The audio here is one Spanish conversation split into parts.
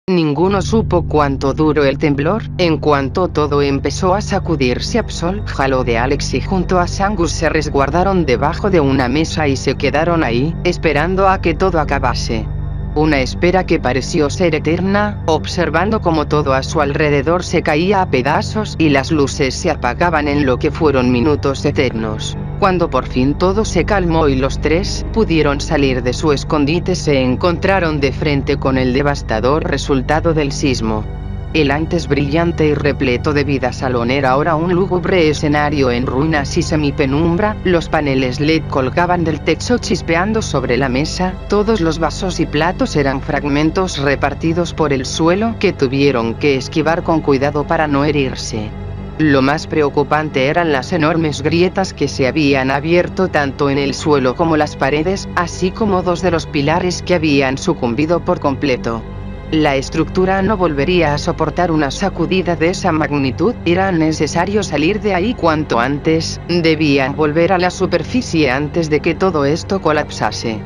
Ninguno supo cuánto duró el temblor. En cuanto todo empezó a sacudirse, Absol jaló de Alex y junto a Sangus se resguardaron debajo de una mesa y se quedaron ahí, esperando a que todo acabase. Una espera que pareció ser eterna, observando cómo todo a su alrededor se caía a pedazos y las luces se apagaban en lo que fueron minutos eternos. Cuando por fin todo se calmó y los tres pudieron salir de su escondite, se encontraron de frente con el devastador resultado del sismo. El antes brillante y repleto de vida salón era ahora un lúgubre escenario en ruinas y semipenumbra. Los paneles LED colgaban del techo chispeando sobre la mesa, todos los vasos y platos eran fragmentos repartidos por el suelo que tuvieron que esquivar con cuidado para no herirse. Lo más preocupante eran las enormes grietas que se habían abierto tanto en el suelo como las paredes, así como dos de los pilares que habían sucumbido por completo. La estructura no volvería a soportar una sacudida de esa magnitud. Era necesario salir de ahí cuanto antes. Debían volver a la superficie antes de que todo esto colapsase.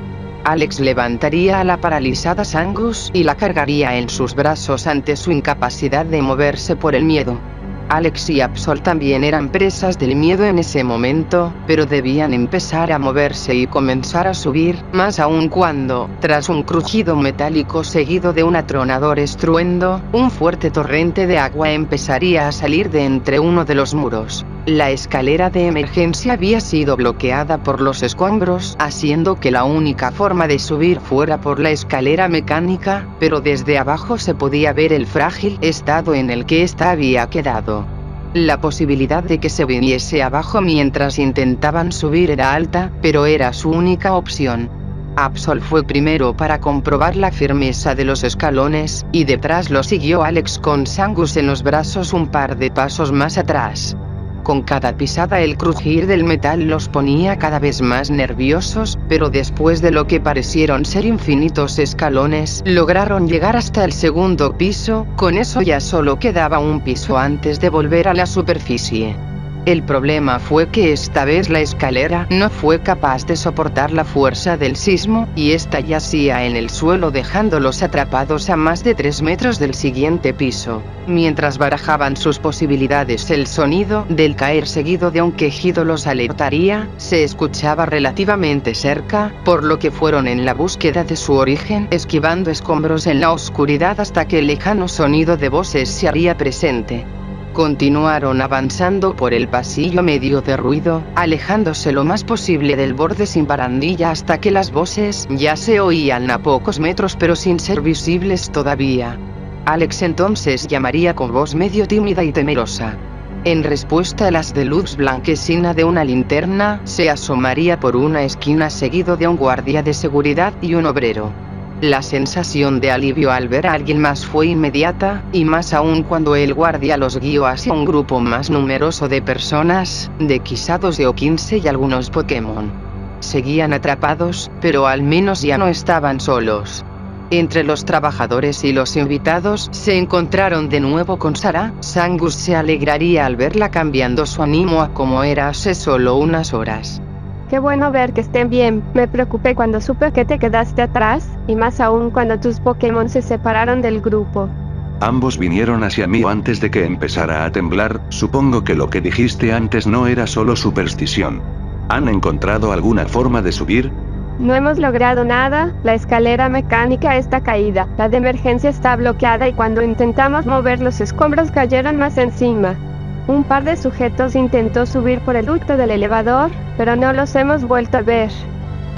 Alex levantaría a la paralizada Sangus y la cargaría en sus brazos ante su incapacidad de moverse por el miedo. Alex y Absol también eran presas del miedo en ese momento, pero debían empezar a moverse y comenzar a subir, más aún cuando, tras un crujido metálico seguido de un atronador estruendo, un fuerte torrente de agua empezaría a salir de entre uno de los muros. La escalera de emergencia había sido bloqueada por los escombros, haciendo que la única forma de subir fuera por la escalera mecánica, pero desde abajo se podía ver el frágil estado en el que ésta había quedado. La posibilidad de que se viniese abajo mientras intentaban subir era alta, pero era su única opción. Absol fue primero para comprobar la firmeza de los escalones, y detrás lo siguió Alex con Sangus en los brazos un par de pasos más atrás. Con cada pisada el crujir del metal los ponía cada vez más nerviosos, pero después de lo que parecieron ser infinitos escalones, lograron llegar hasta el segundo piso. Con eso ya solo quedaba un piso antes de volver a la superficie. El problema fue que esta vez la escalera no fue capaz de soportar la fuerza del sismo, y esta yacía en el suelo dejándolos atrapados a más de 3 metros del siguiente piso. Mientras barajaban sus posibilidades, el sonido del caer seguido de un quejido los alertaría. Se escuchaba relativamente cerca, por lo que fueron en la búsqueda de su origen, esquivando escombros en la oscuridad hasta que el lejano sonido de voces se haría presente. Continuaron avanzando por el pasillo medio de ruido, alejándose lo más posible del borde sin barandilla hasta que las voces ya se oían a pocos metros pero sin ser visibles todavía. Alex entonces llamaría con voz medio tímida y temerosa. En respuesta a las de luz blanquecina de una linterna, se asomaría por una esquina seguido de un guardia de seguridad y un obrero. La sensación de alivio al ver a alguien más fue inmediata, y más aún cuando el guardia los guió hacia un grupo más numeroso de personas, de quizá 12 o 15 y algunos Pokémon. Seguían atrapados, pero al menos ya no estaban solos. Entre los trabajadores y los invitados se encontraron de nuevo con Sarah. Sangus se alegraría al verla cambiando su ánimo a como era hace solo unas horas. Qué bueno ver que estén bien. Me preocupé cuando supe que te quedaste atrás, y más aún cuando tus Pokémon se separaron del grupo. Ambos vinieron hacia mí antes de que empezara a temblar. Supongo que lo que dijiste antes no era solo superstición. ¿Han encontrado alguna forma de subir? No hemos logrado nada. La escalera mecánica está caída, la de emergencia está bloqueada y cuando intentamos mover los escombros cayeron más encima. Un par de sujetos intentó subir por el ducto del elevador, pero no los hemos vuelto a ver.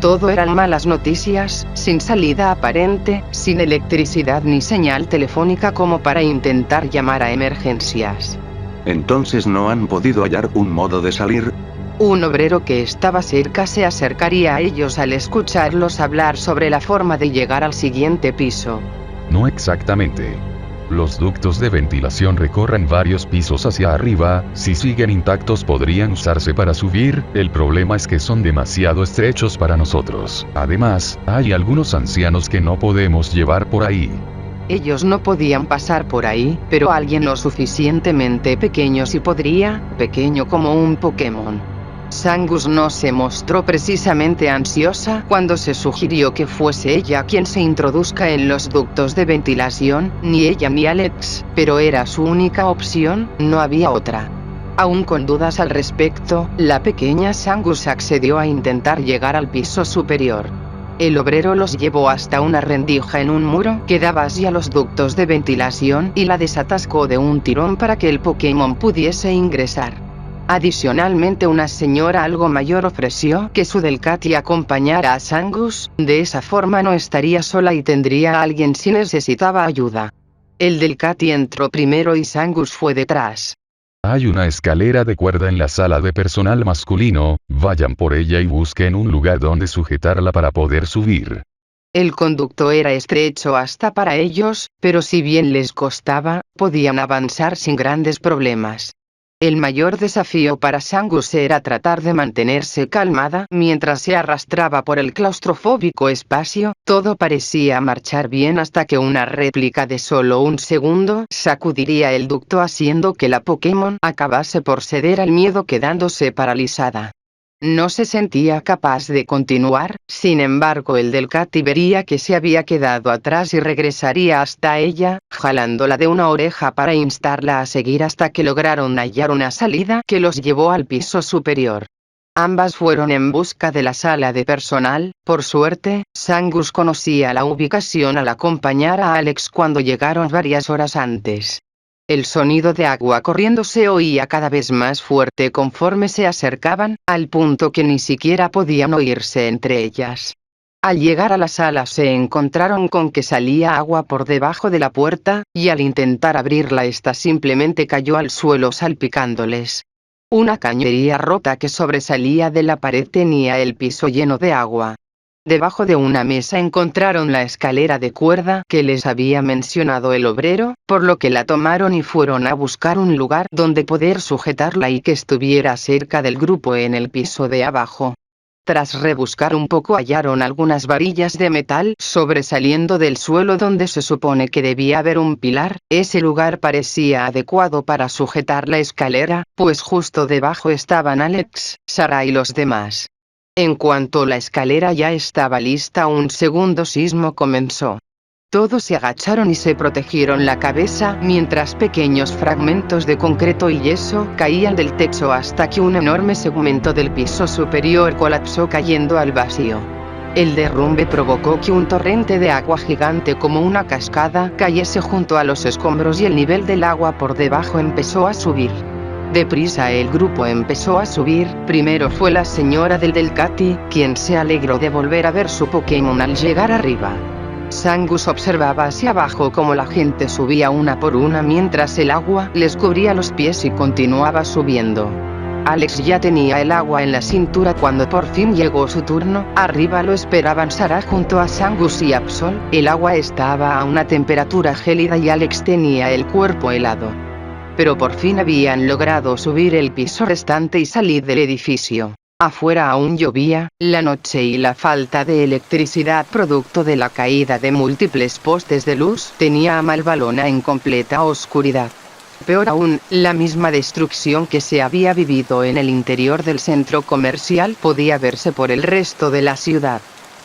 Todo eran malas noticias, sin salida aparente, sin electricidad ni señal telefónica como para intentar llamar a emergencias. Entonces no han podido hallar un modo de salir. Un obrero que estaba cerca se acercaría a ellos al escucharlos hablar sobre la forma de llegar al siguiente piso. No exactamente. Los ductos de ventilación recorren varios pisos hacia arriba. Si siguen intactos podrían usarse para subir. El problema es que son demasiado estrechos para nosotros. Además, hay algunos ancianos que no podemos llevar por ahí. Ellos no podían pasar por ahí, pero alguien lo suficientemente pequeño sí podría, pequeño como un Pokémon. Sangus no se mostró precisamente ansiosa cuando se sugirió que fuese ella quien se introduzca en los ductos de ventilación, ni ella ni Alex, pero era su única opción, no había otra. Aún con dudas al respecto, la pequeña Sangus accedió a intentar llegar al piso superior. El obrero los llevó hasta una rendija en un muro que daba hacia los ductos de ventilación y la desatascó de un tirón para que el Pokémon pudiese ingresar. Adicionalmente, una señora algo mayor ofreció que su Delcatty acompañara a Sangus, de esa forma no estaría sola y tendría a alguien si necesitaba ayuda. El Delcatty entró primero y Sangus fue detrás. Hay una escalera de cuerda en la sala de personal masculino, vayan por ella y busquen un lugar donde sujetarla para poder subir. El conducto era estrecho hasta para ellos, pero si bien les costaba, podían avanzar sin grandes problemas. El mayor desafío para Sangus era tratar de mantenerse calmada mientras se arrastraba por el claustrofóbico espacio. Todo parecía marchar bien hasta que una réplica de solo un segundo sacudiría el ducto haciendo que la Pokémon acabase por ceder al miedo quedándose paralizada. No se sentía capaz de continuar, sin embargo el Delcatty vería que se había quedado atrás y regresaría hasta ella, jalándola de una oreja para instarla a seguir hasta que lograron hallar una salida que los llevó al piso superior. Ambas fueron en busca de la sala de personal. Por suerte, Sangus conocía la ubicación al acompañar a Alex cuando llegaron varias horas antes. El sonido de agua corriendo se oía cada vez más fuerte conforme se acercaban, al punto que ni siquiera podían oírse entre ellas. Al llegar a la sala se encontraron con que salía agua por debajo de la puerta, y al intentar abrirla esta simplemente cayó al suelo salpicándoles. Una cañería rota que sobresalía de la pared tenía el piso lleno de agua. Debajo de una mesa encontraron la escalera de cuerda que les había mencionado el obrero, por lo que la tomaron y fueron a buscar un lugar donde poder sujetarla y que estuviera cerca del grupo en el piso de abajo. Tras rebuscar un poco hallaron algunas varillas de metal sobresaliendo del suelo donde se supone que debía haber un pilar. Ese lugar parecía adecuado para sujetar la escalera, pues justo debajo estaban Alex, Sarah y los demás. En cuanto la escalera ya estaba lista, un segundo sismo comenzó. Todos se agacharon y se protegieron la cabeza mientras pequeños fragmentos de concreto y yeso caían del techo hasta que un enorme segmento del piso superior colapsó cayendo al vacío. El derrumbe provocó que un torrente de agua gigante como una cascada cayese junto a los escombros y el nivel del agua por debajo empezó a subir. Deprisa el grupo empezó a subir. Primero fue la señora del Delcatty, quien se alegró de volver a ver su Pokémon al llegar arriba. Sangus observaba hacia abajo cómo la gente subía una por una mientras el agua les cubría los pies y continuaba subiendo. Alex ya tenía el agua en la cintura cuando por fin llegó su turno. Arriba lo esperaban Sarah junto a Sangus y Absol. El agua estaba a una temperatura gélida y Alex tenía el cuerpo helado. Pero por fin habían logrado subir el piso restante y salir del edificio. Afuera aún llovía, la noche y la falta de electricidad producto de la caída de múltiples postes de luz tenía a Malvalona en completa oscuridad. Peor aún, la misma destrucción que se había vivido en el interior del centro comercial podía verse por el resto de la ciudad.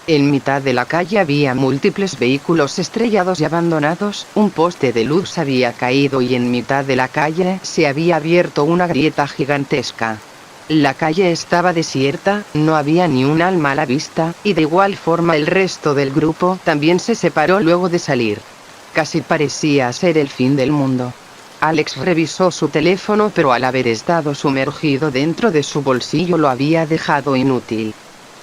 En mitad de la calle había múltiples vehículos estrellados y abandonados, un poste de luz había caído y en mitad de la calle se había abierto una grieta gigantesca. La calle estaba desierta, no había ni un alma a la vista, y de igual forma el resto del grupo también se separó luego de salir. Casi parecía ser el fin del mundo. Alex revisó su teléfono, pero al haber estado sumergido dentro de su bolsillo lo había dejado inútil.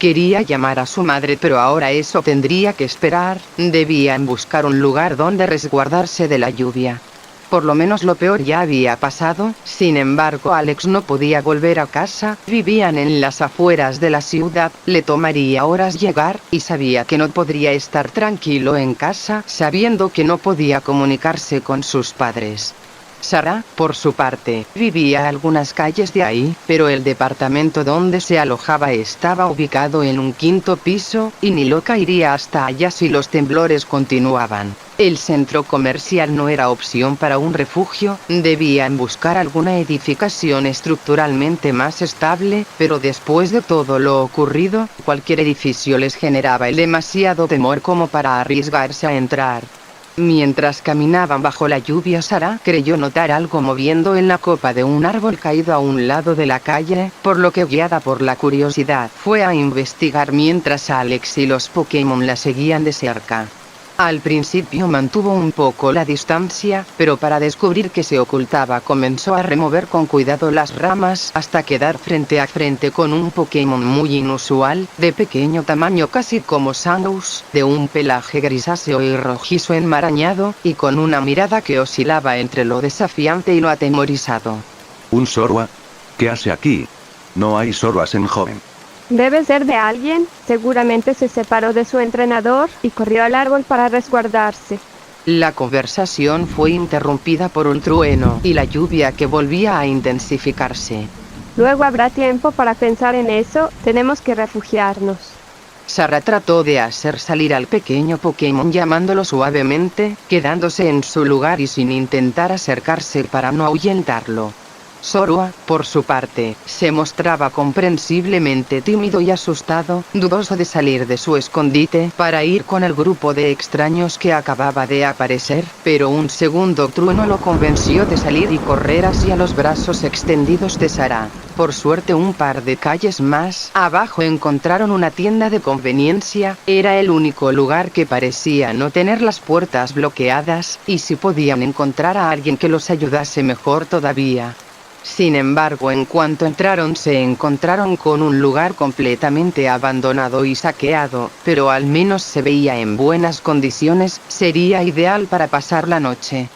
Quería llamar a su madre, pero ahora eso tendría que esperar. Debían buscar un lugar donde resguardarse de la lluvia. Por lo menos lo peor ya había pasado. Sin embargo, Alex no podía volver a casa. Vivían en las afueras de la ciudad, le tomaría horas llegar, y sabía que no podría estar tranquilo en casa, sabiendo que no podía comunicarse con sus padres. Sara, por su parte, vivía a algunas calles de ahí, pero el departamento donde se alojaba estaba ubicado en un 5.º piso, y ni loca iría hasta allá si los temblores continuaban. El centro comercial no era opción para un refugio, debían buscar alguna edificación estructuralmente más estable, pero después de todo lo ocurrido, cualquier edificio les generaba el demasiado temor como para arriesgarse a entrar. Mientras caminaban bajo la lluvia, Sara creyó notar algo moviendo en la copa de un árbol caído a un lado de la calle, por lo que, guiada por la curiosidad, fue a investigar mientras Alex y los Pokémon la seguían de cerca. Al principio mantuvo un poco la distancia, pero para descubrir qué se ocultaba comenzó a remover con cuidado las ramas hasta quedar frente a frente con un Pokémon muy inusual, de pequeño tamaño casi como Samus, de un pelaje grisáceo y rojizo enmarañado, y con una mirada que oscilaba entre lo desafiante y lo atemorizado. ¿Un Zorua? ¿Qué hace aquí? No hay Zoruas en Joven. Debe ser de alguien, seguramente se separó de su entrenador y corrió al árbol para resguardarse. La conversación fue interrumpida por un trueno y la lluvia que volvía a intensificarse. Luego habrá tiempo para pensar en eso, tenemos que refugiarnos. Sara trató de hacer salir al pequeño Pokémon llamándolo suavemente, quedándose en su lugar y sin intentar acercarse para no ahuyentarlo. Zorua, por su parte, se mostraba comprensiblemente tímido y asustado, dudoso de salir de su escondite para ir con el grupo de extraños que acababa de aparecer, pero un segundo trueno lo convenció de salir y correr hacia los brazos extendidos de Sara. Por suerte, un par de calles más abajo encontraron una tienda de conveniencia, era el único lugar que parecía no tener las puertas bloqueadas, y si podían encontrar a alguien que los ayudase mejor todavía. Sin embargo, en cuanto entraron se encontraron con un lugar completamente abandonado y saqueado, pero al menos se veía en buenas condiciones, sería ideal para pasar la noche.